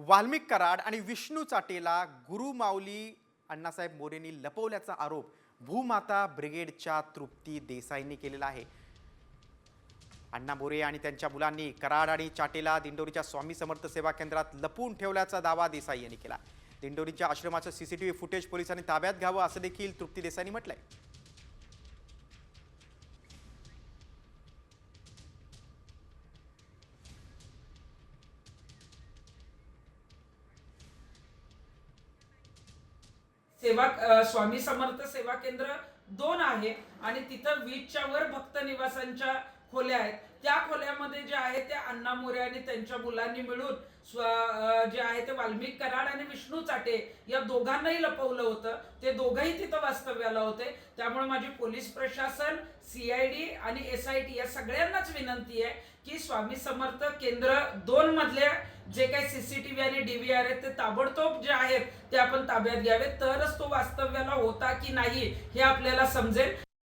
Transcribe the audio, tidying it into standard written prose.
वाल्मिक कराड आणि विष्णू चाटेला गुरुमाऊली अण्णासाहेब मोरेंनी लपवल्याचा आरोप भूमाता ब्रिगेडच्या तृप्ती देसाईंनी केलेला आहे। अण्णा मोरे आणि त्यांच्या मुलांनी कराड आणि चाटेला दिंडोरीच्या स्वामी समर्थ सेवा केंद्रात लपवून ठेवल्याचा दावा देसाई यांनी केला। दिंडोरीच्या आश्रमाचं सीसीटीव्ही फुटेज पोलिसांनी ताब्यात घ्यावं असं देखील तृप्ती देसाईंनी म्हटलंय। स्वामी समर्थ सेवा केंद्र 2 आहे आणि तिथं 20च्या वर भक्त निवासांच्या खोल्या आहेत। त्या खोल्यामध्ये जे आहे ते अण्णा मोरे आणि त्यांच्या मुलांनी मिळून जे आहे ते वाल्मिक कराड आणि विष्णू चाटे या दोघांनाही लपवलं होतं। ते दोघंही तिथं वास्तव्याला होते। त्यामुळे माझी पोलीस प्रशासन, सीआयडी आणि एसआयटी या सगळ्यांनाच विनंती आहे की स्वामी समर्थ केंद्र 2 मधले जे काही सीसीटीव्ही आणि डीव्हीआर आहेत ते ताबडतोब जे आहेत ते आपण ताब्यात घ्यावे, तरच तो वास्तव्याला होता की नाही हे आपल्याला समजेल।